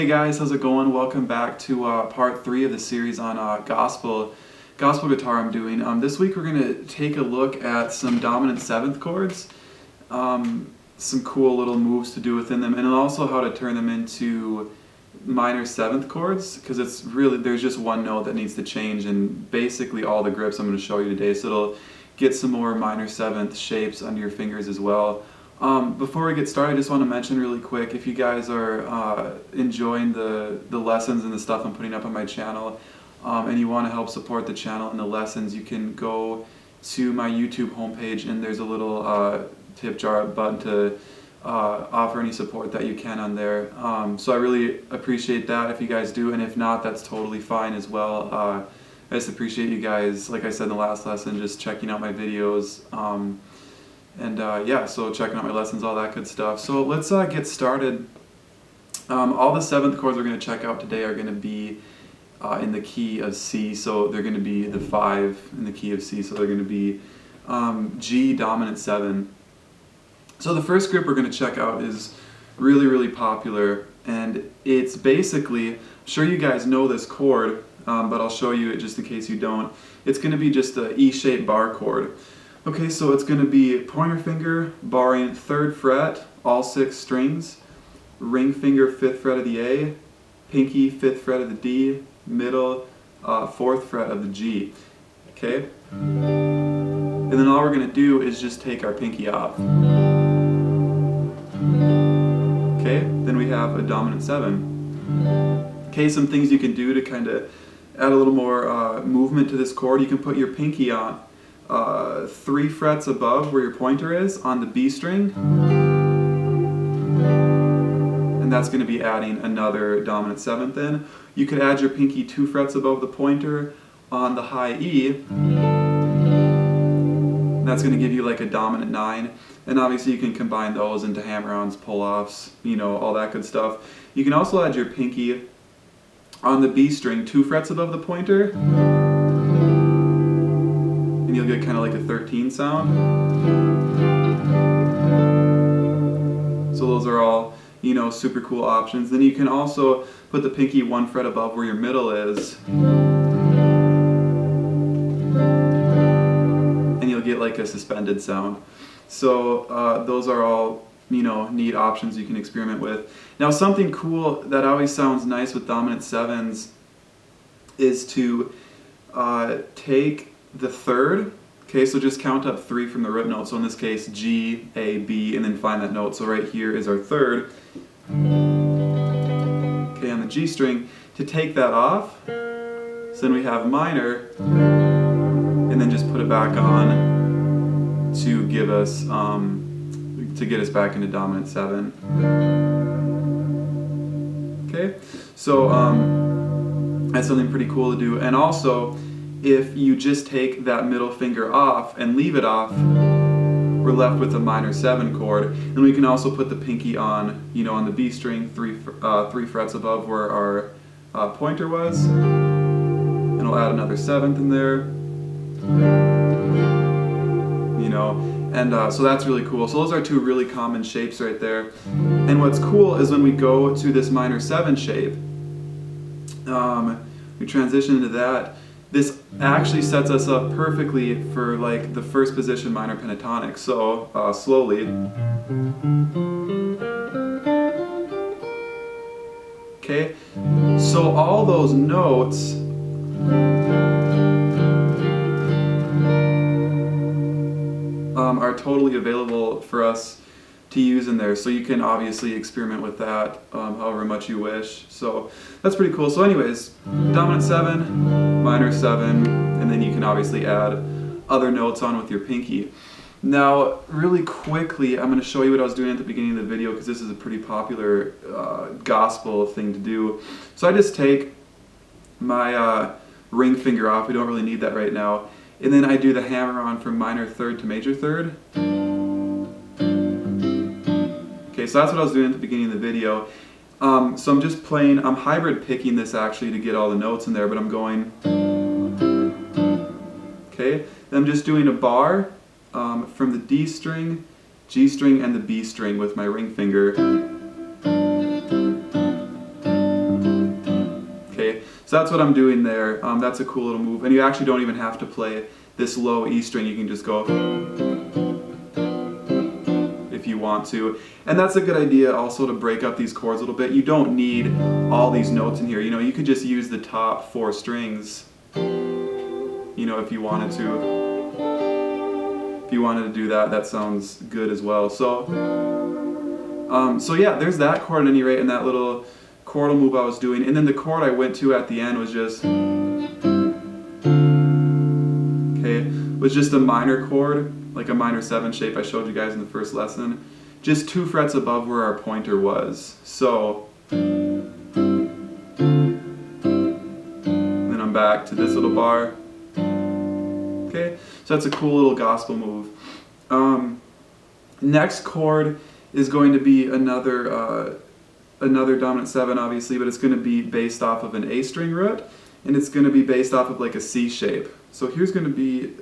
Hey guys, how's it going? Welcome back to part 3 of the series on gospel guitar I'm doing. This week we're going to take a look at some dominant 7th chords, some cool little moves to do within them, and also how to turn them into minor 7th chords, because it's really, there's just one note that needs to change in basically all the grips I'm going to show you today, so it'll get some more minor 7th shapes under your fingers as well. Before we get started, I just want to mention really quick, if you guys are enjoying the lessons and the stuff I'm putting up on my channel, and you want to help support the channel and the lessons, you can go to my YouTube homepage and there's a little tip jar button to offer any support that you can on there. So I really appreciate that if you guys do, and if not, that's totally fine as well. I just appreciate you guys, like I said in the last lesson, just checking out my videos. Yeah, so checking out my lessons, all that good stuff. So let's get started. All the 7th chords we're going to check out today are going to be in the key of C, so they're going to be the 5 in the key of C, so they're going to be G dominant 7. So the first grip we're going to check out is really popular, and it's basically, I'm sure you guys know this chord, but I'll show you it just in case you don't. It's going to be just a E-shaped bar chord. Okay, so it's going to be pointer finger barring 3rd fret, all 6 strings, ring finger 5th fret of the A, pinky 5th fret of the D, middle 4th fret of the G. Okay? And then all we're going to do is just take our pinky off. Okay, then we have a dominant 7. Okay, some things you can do to kind of add a little more movement to this chord. You can put your pinky on 3 frets above where your pointer is on the B string, and that's going to be adding another dominant 7th in. You could add your pinky 2 frets above the pointer on the high E, and that's going to give you like a dominant 9, and obviously you can combine those into hammer-ons, pull-offs, you know, all that good stuff. You can also add your pinky on the B string 2 frets above the pointer, and you'll get kind of like a 13 sound. So those are all, you know, super cool options. Then you can also put the pinky 1 fret above where your middle is, and you'll get like a suspended sound. So those are all, you know, neat options you can experiment with. Now, something cool that always sounds nice with dominant 7s is to take the 3rd, okay, so just count up 3 from the root note, so in this case G, A, B, and then find that note. So right here is our 3rd, okay, on the G string. To take that off, so then we have minor, and then just put it back on to give us, to get us back into dominant 7. Okay, so that's something pretty cool to do. And also, if you just take that middle finger off and leave it off, we're left with a minor 7 chord. And we can also put the pinky on, you know, on the B string, 3 frets above where our pointer was, and we'll add another 7th in there, you know, and so that's really cool. So those are 2 really common shapes right there. And what's cool is when we go to this minor 7 shape, we transition into that. This actually sets us up perfectly for like the 1st position minor pentatonic. So slowly. Okay, so all those notes are totally available for us to use in there, so you can obviously experiment with that however much you wish. So that's pretty cool. So anyways, dominant 7, minor 7, and then you can obviously add other notes on with your pinky. Now, really quickly, I'm going to show you what I was doing at the beginning of the video, because this is a pretty popular gospel thing to do. So I just take my ring finger off, we don't really need that right now, and then I do the hammer on from minor 3rd to major 3rd. Okay, so that's what I was doing at the beginning of the video. So I'm just playing, I'm hybrid picking this actually to get all the notes in there, but I'm going, okay, then I'm just doing a bar from the D string, G string, and the B string with my ring finger. So that's what I'm doing there. That's a cool little move. And you actually don't even have to play this low E string. You can just go if you want to. And that's a good idea also to break up these chords a little bit. You don't need all these notes in here. You know, you could just use the top 4 strings, you know, if you wanted to. If you wanted to do that, that sounds good as well. So yeah, there's that chord at any rate, and that little chordal move I was doing. And then the chord I went to at the end was just, okay, was just a minor chord, like a minor 7 shape I showed you guys in the first lesson, just 2 frets above where our pointer was. So, and then I'm back to this little bar. Okay, so that's a cool little gospel move. Next chord is going to be another dominant 7, obviously, but it's going to be based off of an A string root, and it's going to be based off of like a C shape. So here's going to be,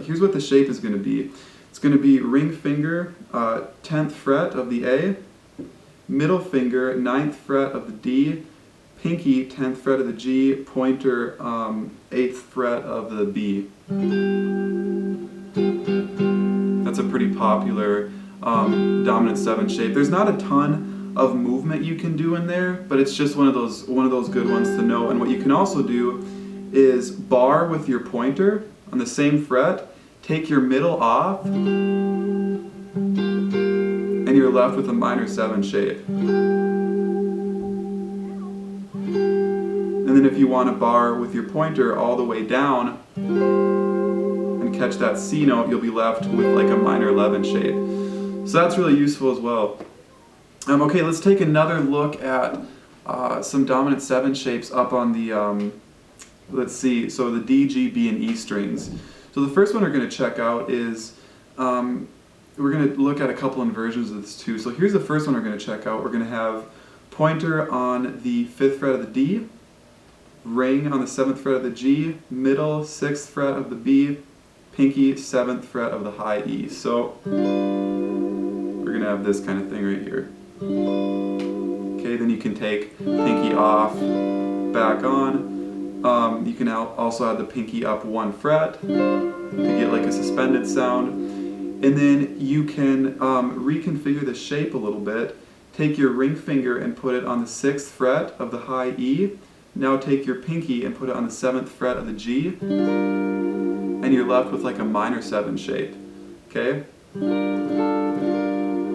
here's what the shape is going to be. It's going to be ring finger, 10th fret of the A, middle finger, 9th fret of the D, pinky, 10th fret of the G, pointer, 8th fret of the B. That's a pretty popular dominant 7 shape. There's not a ton of movement you can do in there, but it's just one of those good ones to know. And what you can also do is bar with your pointer on the same fret, take your middle off, and you're left with a minor 7 shape. And then if you want to bar with your pointer all the way down and catch that C note, you'll be left with like a minor 11 shape. So that's really useful as well. Okay, let's take another look at some dominant 7 shapes up on the, let's see, so the D, G, B, and E strings. So the first one we're going to check out is, we're going to look at a couple inversions of this too. So here's the first one we're going to check out. We're going to have pointer on the 5th fret of the D, ring on the 7th fret of the G, middle 6th fret of the B, pinky 7th fret of the high E. So we're going to have this kind of thing right here. Okay, then you can take pinky off, back on. You can also add the pinky up 1 fret to get like a suspended sound. And then you can reconfigure the shape a little bit. Take your ring finger and put it on the 6th fret of the high E. Now take your pinky and put it on the 7th fret of the G. And you're left with like a minor 7 shape. Okay?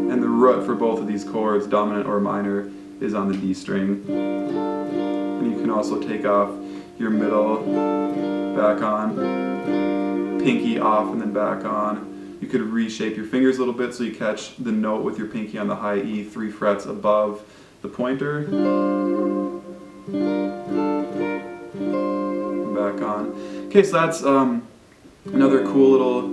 And the root for both of these chords, dominant or minor, is on the D string. And you can also take off your middle, back on, pinky off and then back on. You could reshape your fingers a little bit so you catch the note with your pinky on the high E 3 frets above the pointer. Back on. Okay, so that's another cool little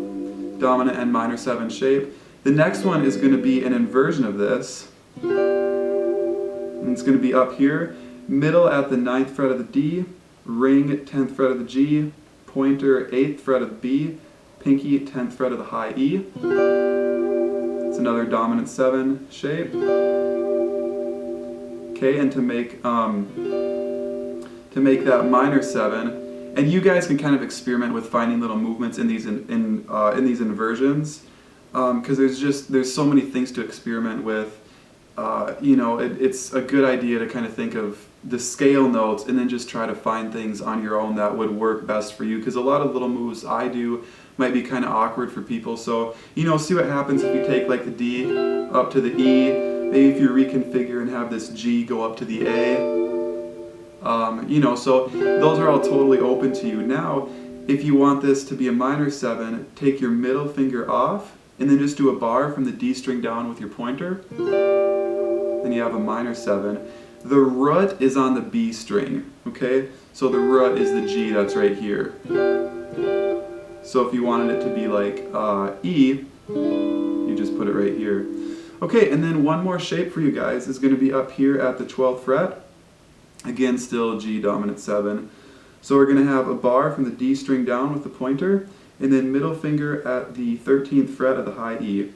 dominant and minor 7 shape. The next one is going to be an inversion of this. And it's going to be up here, middle at the 9th fret of the D, ring 10th fret of the G, pointer 8th fret of the B, pinky 10th fret of the high E. It's another dominant 7 shape. Okay, and to make that minor 7, and you guys can kind of experiment with finding little movements in these these inversions, because there's so many things to experiment with. You know, it's a good idea to kind of think of the scale notes and then just try to find things on your own that would work best for you, because a lot of little moves I do might be kind of awkward for people. So, you know, see what happens if you take like the D up to the E, maybe if you reconfigure and have this G go up to the A. You know, so those are all totally open to you. Now, if you want this to be a minor 7, take your middle finger off and then just do a bar from the D string down with your pointer. Then you have a minor 7. The root is on the B string, okay? So the root is the G that's right here. So if you wanted it to be like E, you just put it right here. Okay, and then one more shape for you guys is going to be up here at the 12th fret. Again, still G dominant 7. So we're going to have a bar from the D string down with the pointer, and then middle finger at the 13th fret of the high E.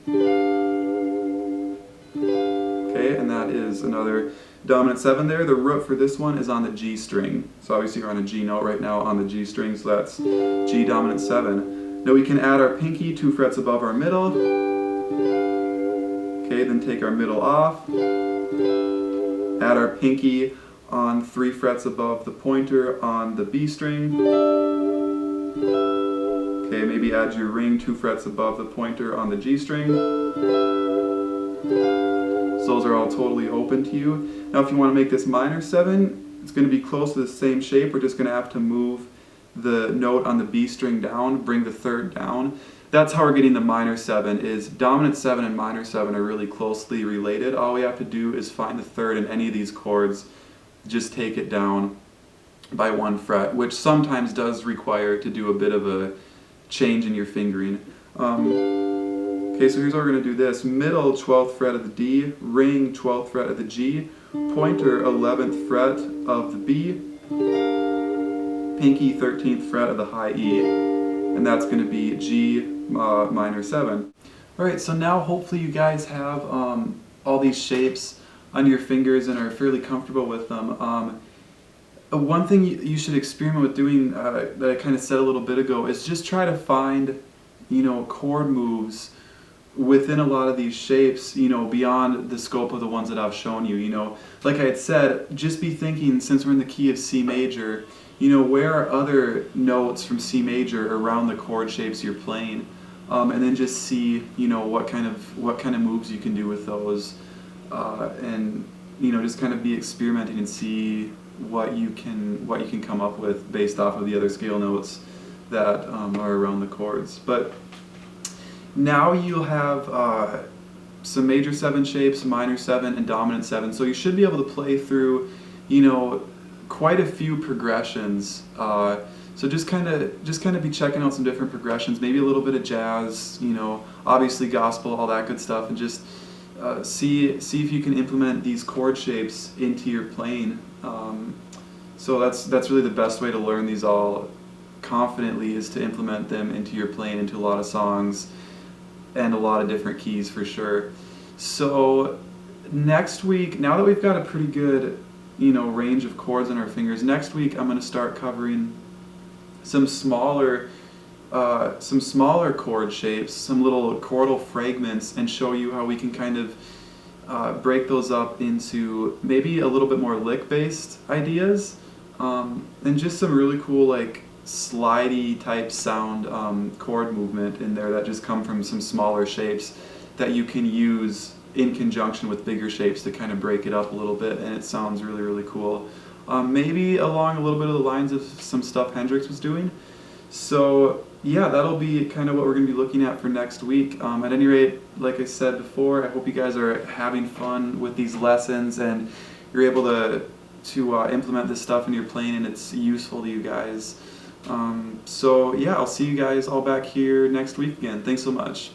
Okay, and that is another dominant 7 there. The root for this one is on the G string. So obviously we're on a G note right now on the G string, so that's G dominant 7. Now we can add our pinky 2 frets above our middle. Okay, then take our middle off. Add our pinky on 3 frets above the pointer on the B string. Okay, maybe add your ring 2 frets above the pointer on the G string. So those are all totally open to you. Now if you want to make this minor 7, it's going to be close to the same shape. We're just going to have to move the note on the B string down, bring the 3rd down. That's how we're getting the minor 7, is dominant 7 and minor 7 are really closely related. All we have to do is find the 3rd in any of these chords, just take it down by 1 fret, which sometimes does require to do a bit of a change in your fingering. Okay, so here's how we're going to do this. Middle 12th fret of the D, ring 12th fret of the G, pointer 11th fret of the B, pinky 13th fret of the high E, and that's going to be G minor 7. Alright, so now hopefully you guys have all these shapes on your fingers and are fairly comfortable with them. One thing you should experiment with doing that I kind of said a little bit ago is just try to find, chord moves within a lot of these shapes, beyond the scope of the ones that I've shown you. Like I had said, just be thinking, since we're in the key of C major, where are other notes from C major around the chord shapes you're playing, and then just see, what kind of moves you can do with those, and just kind of be experimenting and see what you can come up with based off of the other scale notes that are around the chords. But now you'll have some major 7 shapes, minor 7, and dominant 7. So you should be able to play through, quite a few progressions. So just kind of be checking out some different progressions, maybe a little bit of jazz, obviously gospel, all that good stuff, and just see if you can implement these chord shapes into your playing. So that's really the best way to learn these all confidently, is to implement them into your playing, into a lot of songs and a lot of different keys for sure. So next week, now that we've got a pretty good range of chords on our fingers, next week I'm going to start covering some smaller chord shapes, some little chordal fragments, and show you how we can kind of break those up into maybe a little bit more lick-based ideas, and just some really cool like slidey type sound chord movement in there that just come from some smaller shapes that you can use in conjunction with bigger shapes to kind of break it up a little bit, and it sounds really, really cool. Maybe along a little bit of the lines of some stuff Hendrix was doing. So yeah, that'll be kind of what we're going to be looking at for next week. At any rate, like I said before, I hope you guys are having fun with these lessons and you're able to implement this stuff in your playing and it's useful to you guys. So yeah, I'll see you guys all back here next week again. Thanks so much.